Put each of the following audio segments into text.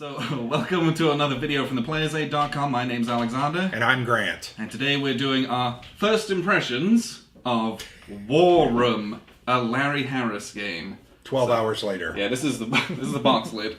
So, welcome to another video from theplayersaid.com. My name's Alexander. And I'm Grant. And today we're doing our first impressions of War Room, a Larry Harris game. 12 hours later. Yeah, this is the box lid.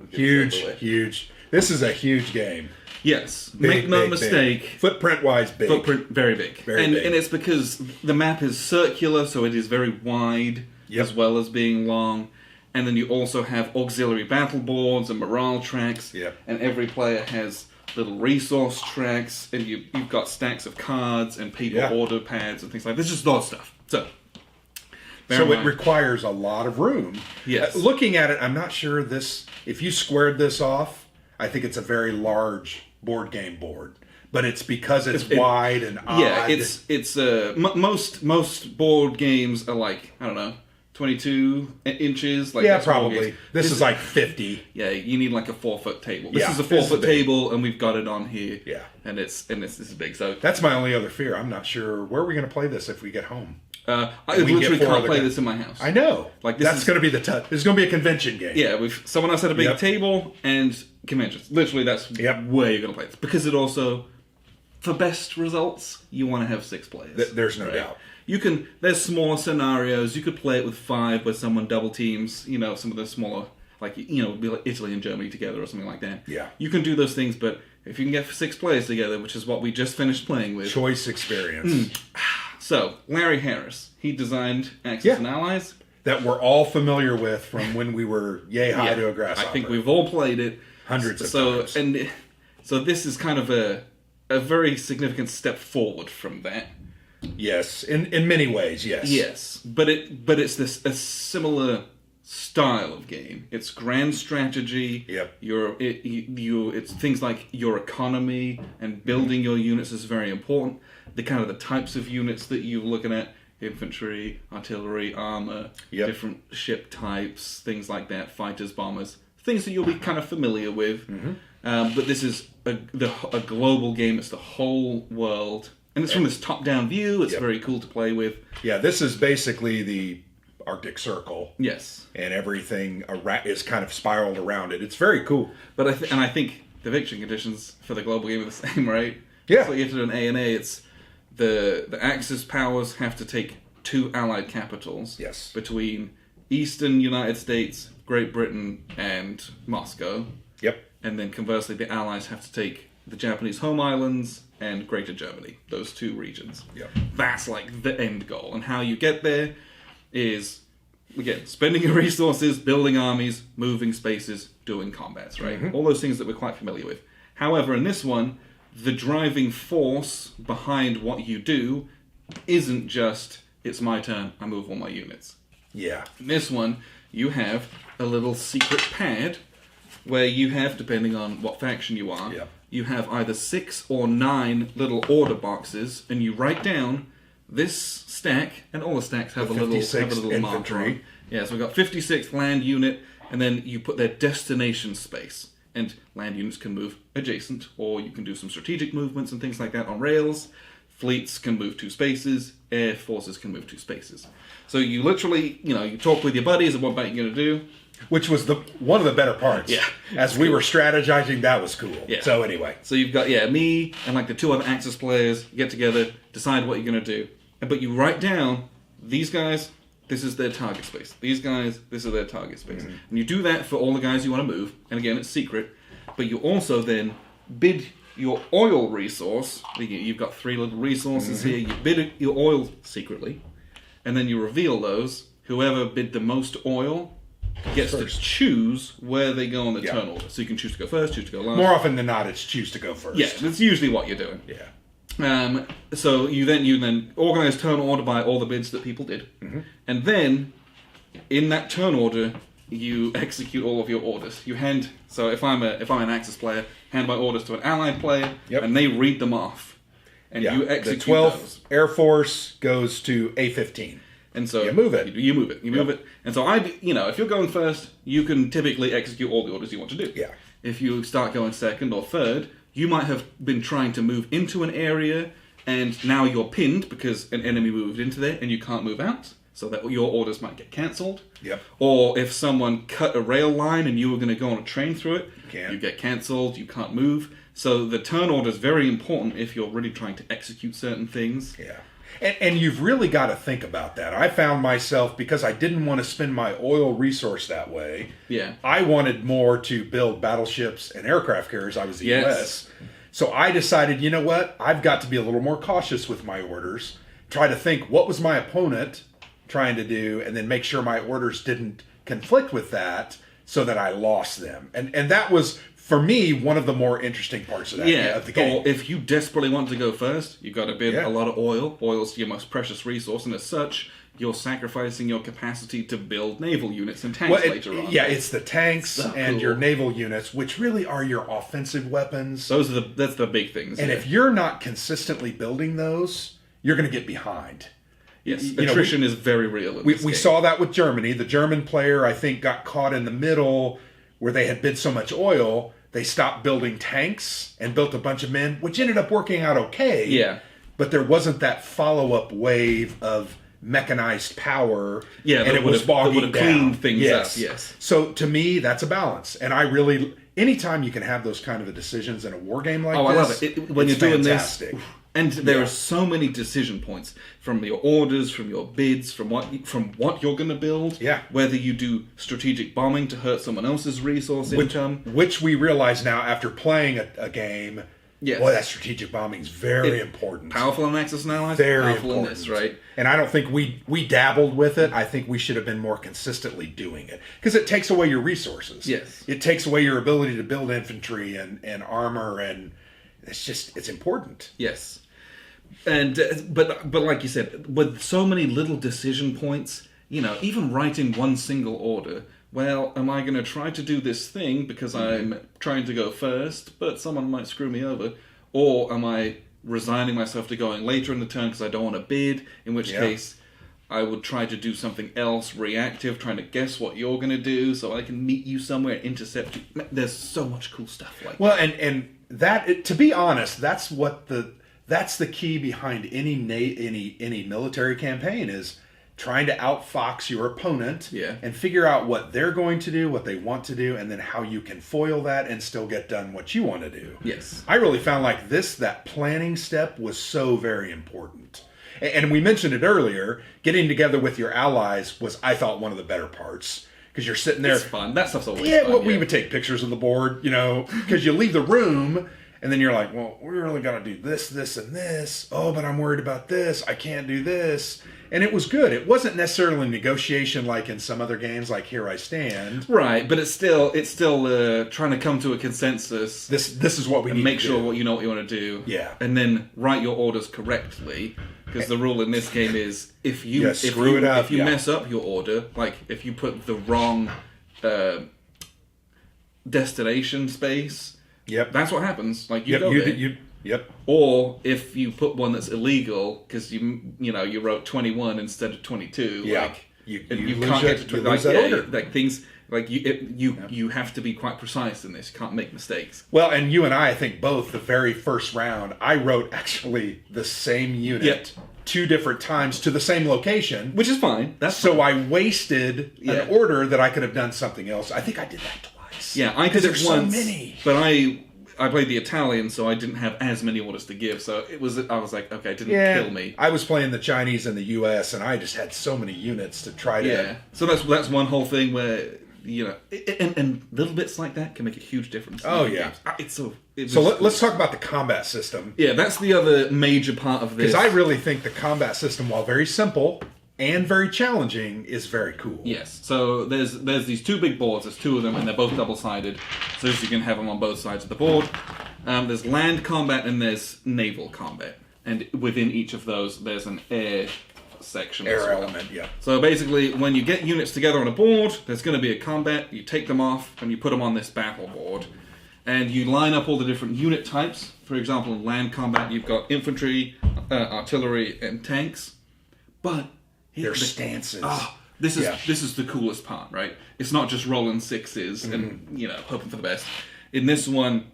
Huge. This is a huge game. Yes, Big, make no big, mistake. Big. Footprint-wise, big. Footprint, very big. Very and big. And it's because the map is circular, so it is very wide, as well as being long. And then you also have auxiliary battle boards and morale tracks. Yep. And every player has little resource tracks, and you've got stacks of cards and people order pads and things like that. This is just a lot of stuff. So it requires a lot of room. Yes. Looking at it, I'm not sure this. If you squared this off, I think it's a very large board game board. But it's because it's wide and odd. Yeah, it's most board games are like, I don't know, 22 inches. Like, yeah, probably. This is like 50. Yeah, you need like a 4-foot table. This is a 4-foot table, and we've got it on here. Yeah, and this is big. So that's my only other fear. I'm not sure where are we going to play this if we get home. I literally can't play this in my house. I know. Like that's going to be this is going to be a convention game. Yeah, someone else had a big table and conventions. Literally, that's where you're going to play this, because it also, for best results, you want to have 6 players. There's no doubt. There's smaller scenarios. You could play it with 5 where someone double teams, some of the smaller, like Italy and Germany together or something like that. Yeah. You can do those things, but if you can get 6 players together, which is what we just finished playing with. Choice experience. So, Larry Harris, he designed Axis and Allies. That we're all familiar with from when we were yay high to a grasshopper. I think we've all played it. Hundreds of times. So this is kind of a very significant step forward from that. Yes, in many ways, yes. Yes, but it's a similar style of game. It's grand strategy. Yep. It's things like your economy and building your units is very important. The types of units that you're looking at: infantry, artillery, armor, different ship types, things like that, fighters, bombers, things that you'll be kind of familiar with. But this is a global game. It's the whole world. And it's from this top-down view. It's very cool to play with. Yeah, this is basically the Arctic Circle. Yes. And everything is kind of spiraled around it. It's very cool. But I think the eviction conditions for the global game are the same, right? Yeah. So you have to do an A&A. It's the Axis powers have to take 2 allied capitals. Yes. Between Eastern United States, Great Britain, and Moscow. Yep. And then conversely, the Allies have to take the Japanese home islands and Greater Germany, those 2 regions. Yep. That's like the end goal. And how you get there is, again, spending your resources, building armies, moving spaces, doing combats, right? All those things that we're quite familiar with. However, in this one, the driving force behind what you do isn't just, it's my turn, I move all my units. Yeah. In this one, you have a little secret pad where you have, depending on what faction you are, you have either 6 or 9 little order boxes, and you write down this stack, and all the stacks have a little marker on. Yeah, so we've got 56th land unit, and then you put their destination space. And land units can move adjacent, or you can do some strategic movements and things like that on rails. Fleets can move 2 spaces. Air forces can move 2 spaces. So you literally, you talk with your buddies about what you're going to do. Which was one of the better parts. Yeah. As we were strategizing, that was cool. Yeah. So anyway. So you've got, me and like the 2 other Axis players get together, decide what you're going to do. But you write down, these guys, this is their target space. These guys, this is their target space. And you do that for all the guys you want to move. And again, it's secret. But you also then bid your oil resource. You've got 3 little resources here. You bid your oil secretly. And then you reveal those. Whoever bid the most oil gets to choose where they go on the turn order. So you can choose to go first, choose to go last. More often than not, it's choose to go first. Yeah, that's usually what you're doing. Yeah. So you then organize turn order by all the bids that people did. And then, in that turn order, you execute all of your orders. You hand, so if I'm an Axis player, hand my orders to an Allied player, and they read them off. And you execute the 12th those. Air Force goes to A-15. And so you move it. You move it. And so if you're going first, you can typically execute all the orders you want to do. Yeah. If you start going second or third, you might have been trying to move into an area, and now you're pinned because an enemy moved into there and you can't move out. so that your orders might get cancelled. Yep. Or if someone cut a rail line and you were going to go on a train through it, Can't. you get cancelled, you can't move. So the turn order is very important if you're really trying to execute certain things. Yeah. And you've really got to think about that. I found myself, because I didn't want to spend my oil resource that way, I wanted more to build battleships and aircraft carriers. I was the U.S. So I decided, you know what? I've got to be a little more cautious with my orders. Try to think, what was my opponent trying to do? And then make sure my orders didn't conflict with that so that I lost them. And that was, for me, one of the more interesting parts of that of the game. Or if you desperately want to go first, you've got to bid a lot of oil. Oil's your most precious resource, and as such, you're sacrificing your capacity to build naval units and tanks later on. Yeah, it's the tanks and your naval units, which really are your offensive weapons. That's the big things. And if you're not consistently building those, you're going to get behind. Yes, attrition is very real. We saw that with Germany. The German player, I think, got caught in the middle where they had bid so much oil. They stopped building tanks and built a bunch of men, which ended up working out okay. Yeah. But there wasn't that follow-up wave of mechanized power. Yeah, and it was bogging down. Cleaned things up. Yes. So to me, that's a balance. And I really, anytime you can have those kind of decisions in a war game like this, I love it. When you're doing fantastic. This. And there are so many decision points from your orders, from your bids, from what you're going to build. Yeah. Whether you do strategic bombing to hurt someone else's resource income, which we realize now after playing a game. Yes. Boy, that strategic bombing is very important. Powerful in Axis and Allies. Very powerful important. In this, right? And I don't think we dabbled with it. I think we should have been more consistently doing it because it takes away your resources. Yes. It takes away your ability to build infantry and armor, and it's important. Yes. And but like you said, with so many little decision points, even writing one single order. Well, am I going to try to do this thing because I'm trying to go first, but someone might screw me over? Or am I resigning myself to going later in the turn because I don't want to bid? In which case, I would try to do something else reactive, trying to guess what you're going to do so I can meet you somewhere, intercept you. There's so much cool stuff like that. Well, and that, to be honest, that's the key behind any military campaign is trying to outfox your opponent and figure out what they're going to do, what they want to do, and then how you can foil that and still get done what you want to do. Yes. I really found like that planning step was so very important. And we mentioned it earlier, getting together with your allies was, I thought, one of the better parts. Because you're sitting there. It's fun. That stuff's always fun. Yeah, we would take pictures of the board, because you leave the room and then you're like, well, we really got to do this, this, and this. Oh, but I'm worried about this. I can't do this. And it was good. It wasn't necessarily negotiation like in some other games, like Here I Stand. Right, but it's still trying to come to a consensus. This is what we need make to sure do. what you know what you want to do. Yeah, and then write your orders correctly. Because the rule in this game is if you mess up your order, like if you put the wrong destination space, that's what happens. Like you go there. Yep. Or if you put one that's illegal because you wrote 21 instead of 22, like you can't get to order. Like things like you have to be quite precise in this. You can't make mistakes. Well, and you and I think both the very first round, I wrote actually the same unit 2 different times to the same location, which is fine. I wasted an order that I could have done something else. I think I did that twice. Yeah, I did it once. So many. But I played the Italian, so I didn't have as many orders to give. So I was like, okay, it didn't kill me. I was playing the Chinese and the U.S., and I just had so many units to try to. Yeah. So that's one whole thing where and little bits like that can make a huge difference. Oh yeah, games. Let's talk about the combat system. Yeah, that's the other major part of this. Because I really think the combat system, while very simple and very challenging, is very cool. Yes. So there's these 2 big boards. There's 2 of them, and they're both double-sided, so you can have them on both sides of the board. There's land combat and there's naval combat, and within each of those, there's an air section. Air element, yeah. So basically, when you get units together on a board, there's going to be a combat. You take them off and you put them on this battle board, and you line up all the different unit types. For example, in land combat, you've got infantry, artillery, and tanks, but their stances. This is the coolest part, right? It's not just rolling sixes and hoping for the best. In this one,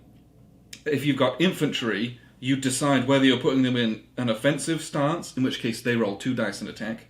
if you've got infantry, you decide whether you're putting them in an offensive stance, in which case they roll 2 dice and attack,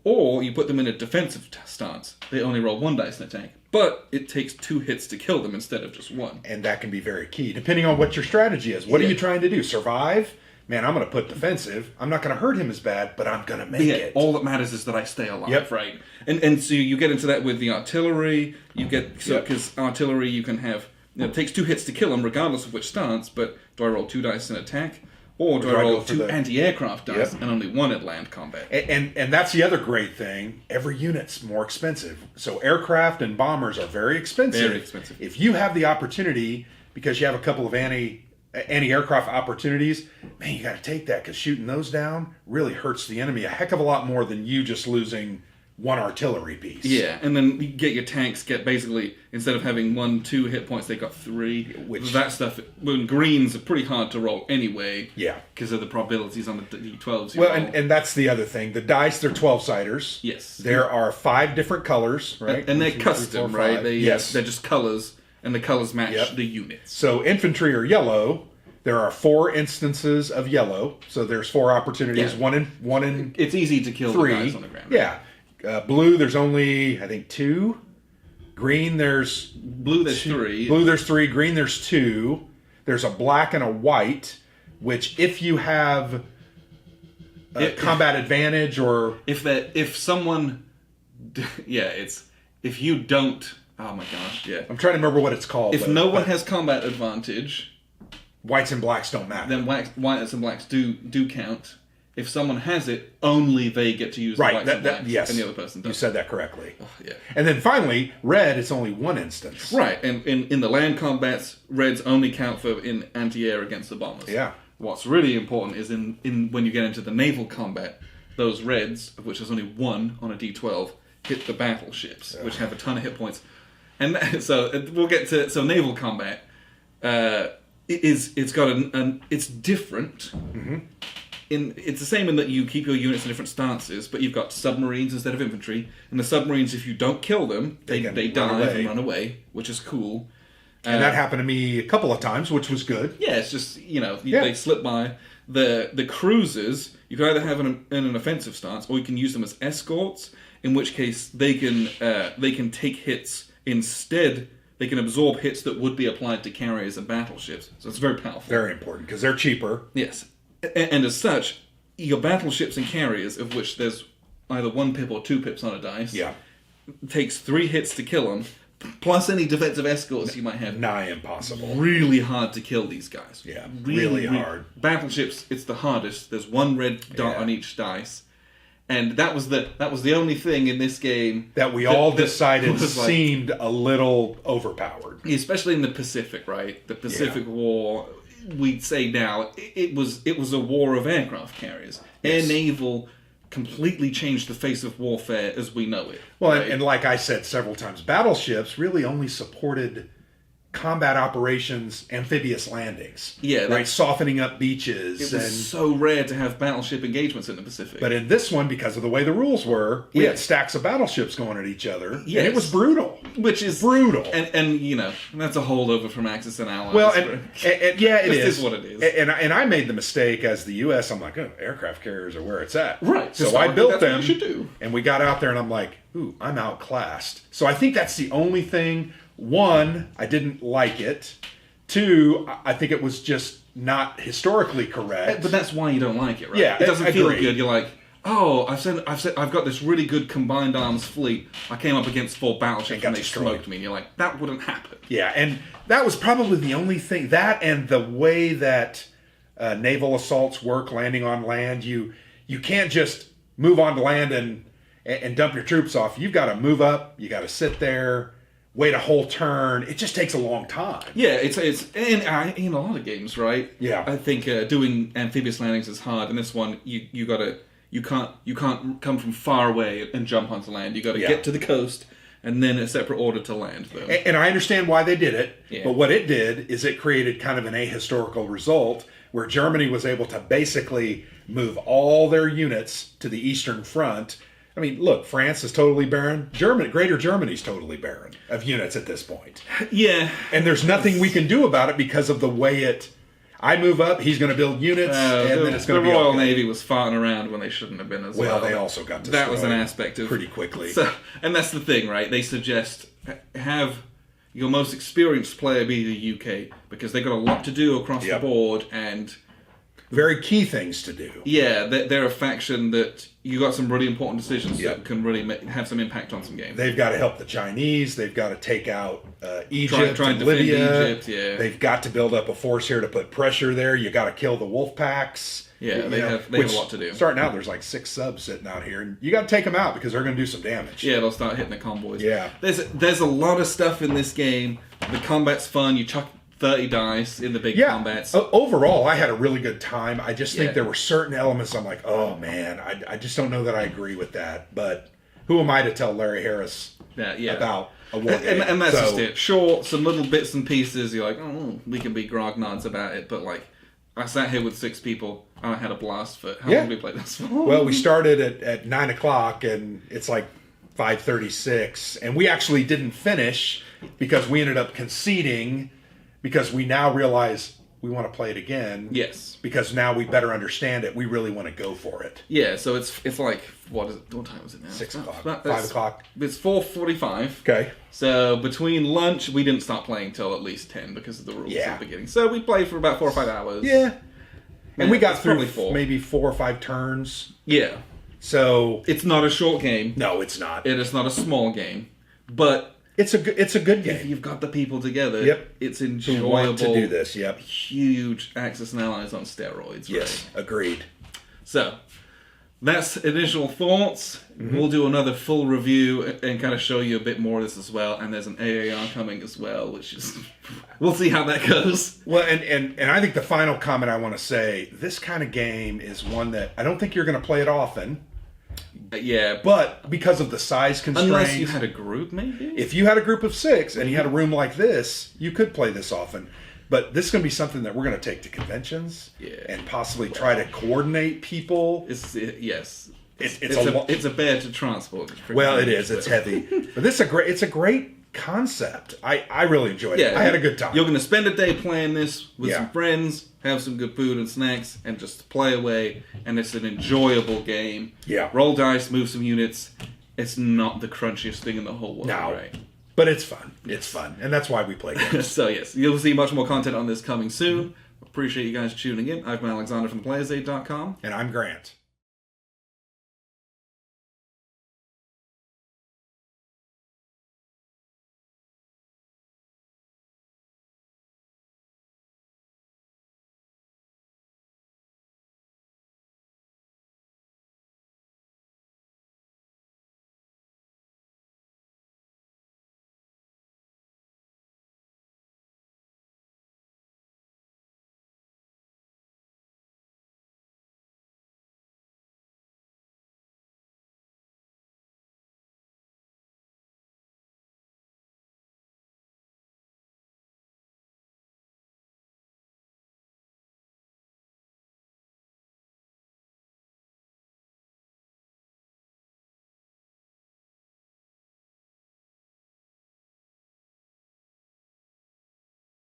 Or you put them in a defensive stance. They only roll 1 dice in attack. But it takes 2 hits to kill them instead of just 1. And that can be very key, depending on what your strategy is. What are you trying to do? Survive? Man, I'm going to put defensive. I'm not going to hurt him as bad, but I'm going to make it. All that matters is that I stay alive, right? And so you get into that with the artillery. You get because artillery you can have. It takes 2 hits to kill them, regardless of which stance. But do I roll 2 dice in attack, or do I roll 2 anti-aircraft dice and only 1 at land combat? And that's the other great thing. Every unit's more expensive. So aircraft and bombers are very expensive. Very expensive. If you have the opportunity, because you have a couple of anti-aircraft opportunities, man, you got to take that, because shooting those down really hurts the enemy a heck of a lot more than you just losing 1 artillery piece. Yeah, and then you get your tanks get basically, instead of having 1, 2 hit points, they got 3. Which that stuff, when greens are pretty hard to roll anyway. Yeah, because of the probabilities on the D12s. Well, and that's the other thing. The dice, they're 12-siders. Yes. There are 5 different colors, right? And they're custom, right? They're just colors, and the colors match the units. So infantry are yellow. There are 4 instances of yellow, so there's 4 opportunities. One in. It's easy to kill 3. The guys on the ground. Yeah. Blue, there's only, I think, 2. Green, there's 3. Blue, there's 3. Green, there's 2. There's a black and a white, which if you have combat advantage or if you don't. Oh my gosh! Yeah, I'm trying to remember what it's called. If no one has combat advantage, whites and blacks don't matter. Then whites and blacks do count. If someone has it, only they get to use the whites and blacks, yes. and the other person doesn't. You said that correctly. Oh, yeah. And then finally, red, it's only 1 instance. Right, and in the land combats, reds only count for in anti-air against the bombers. Yeah. What's really important is in when you get into the naval combat, those reds, of which there's only 1 on a D12, hit the battleships, which have a ton of hit points. And so we'll get to naval combat. It's different. Mm-hmm. It's the same in that you keep your units in different stances, but you've got submarines instead of infantry. And the submarines, if you don't kill them, they dive and run away, which is cool. And that happened to me a couple of times, which was good. Yeah, it's just they slip by. The cruisers you can either have in an offensive stance, or you can use them as escorts. In which case they can take hits instead. They can absorb hits that would be applied to carriers and battleships. So it's very powerful. Very important, because they're cheaper. Yes. And as such, your battleships and carriers, of which there's either 1 pip or 2 pips on a dice, takes 3 hits to kill them, plus any defensive escorts you might have. Nigh impossible. Really hard to kill these guys. Yeah, really hard. Battleships, it's the hardest. There's 1 red dot on each dice. And that was the only thing in this game that we all decided seemed a little overpowered. Especially in the Pacific, right? The Pacific War, we'd say now, it was a war of aircraft carriers. Yes. Air naval completely changed the face of warfare as we know it. Well, right? and like I said several times, battleships really only supported combat operations, amphibious landings. Yeah. Right? Softening up beaches. It was so rare to have battleship engagements in the Pacific. But in this one, because of the way the rules were, we had stacks of battleships going at each other. Yes. And it was brutal. Which is brutal. And that's a holdover from Axis and Allies. Well, and it is. What it is. And I made the mistake as the U.S., I'm like, aircraft carriers are where it's at. Right. So I built them. What you should do. And we got out there and I'm like, I'm outclassed. So I think that's the only thing. 1, I didn't like it. 2, I think it was just not historically correct. But that's why you don't like it, right? Yeah, it doesn't feel good. You're like, I've got this really good combined arms fleet. I came up against 4 battleships and they smoked me. And you're like, that wouldn't happen. Yeah, and that was probably the only thing. That and the way that naval assaults work, landing on land. You can't just move on to land and dump your troops off. You've got to move up. You got to sit there. Wait a whole turn. It just takes a long time. Yeah, it's in a lot of games, right? Yeah, I think doing amphibious landings is hard. In this one, you can't come from far away and jump onto land. You got to get to the coast and then a separate order to land them. And I understand why they did it, but what it did is it created kind of an ahistorical result where Germany was able to basically move all their units to the Eastern Front. I mean, look, France is totally barren. Greater Germany's totally barren of units at this point. Yeah. And there's nothing we can do about it because of the way it... I move up, he's going to build units, and then it's going to be the Royal okay. Navy was farting around when they shouldn't have been as well. Well, they also got destroyed. That was an aspect of pretty quickly. So, and that's the thing, right? They suggest have your most experienced player be the UK because they got a lot to do across the board and very key things to do. Yeah, they're a faction that you got some really important decisions that can really have some impact on some games. They've got to help the Chinese. They've got to take out Egypt, try and to defend Libya. Egypt, yeah. They've got to build up a force here to put pressure there. You got to kill the wolf packs. Yeah, they have a lot to do. Starting out, there's like 6 subs sitting out here, and you got to take them out because they're going to do some damage. Yeah, they'll start hitting the convoys. Yeah, there's a lot of stuff in this game. The combat's fun. You chuck 30 dice in the big combats. Overall, I had a really good time. I just think there were certain elements I'm like, oh man, I just don't know that I agree with that. But who am I to tell Larry Harris about a war game? And that's just it. Sure, some little bits and pieces, you're like, oh, we can be grognards about it. But like, I sat here with 6 people. I had a blast for how long did we play this for? Well, we started at 9 o'clock, and it's like 5:36. And we actually didn't finish because we ended up conceding because we now realize we want to play it again. Yes. Because now we better understand it. We really want to go for it. Yeah, so it's like, what time is it now? 6 o'clock. 5 o'clock. It's 4:45. Okay. So between lunch, we didn't start playing till at least 10 because of the rules at the beginning. So we played for about 4 or 5 hours. Yeah. And we got through maybe 4 or 5 turns. Yeah. So it's not a short game. No, it's not. It is not a small game. But it's a good game. If you've got the people together, it's enjoyable. Who want to do this, Huge Axis and Allies on steroids, Yes, right? agreed. So, that's initial thoughts. We'll do another full review and kind of show you a bit more of this as well. And there's an AAR coming as well, which is... we'll see how that goes. Well, and I think the final comment I want to say, this kind of game is one that I don't think you're going to play it often. Yeah. But because of the size constraints... Unless you had a group, maybe? If you had a group of 6 and you had a room like this, you could play this often. But this is going to be something that we're going to take to conventions and possibly try to coordinate people. Yes. It's a bed to transport. Well, it is. It's heavy. But it's a great concept. I really enjoyed it. I had a good time. You're going to spend a day playing this with some friends, have some good food and snacks, and just play away. And it's an enjoyable game. Yeah. Roll dice, move some units. It's not the crunchiest thing in the whole world, right? But it's fun. It's fun. And that's why we play games. So, yes, you'll see much more content on this coming soon. Appreciate you guys tuning in. I've been Alexander from PlayerSaid.com. And I'm Grant.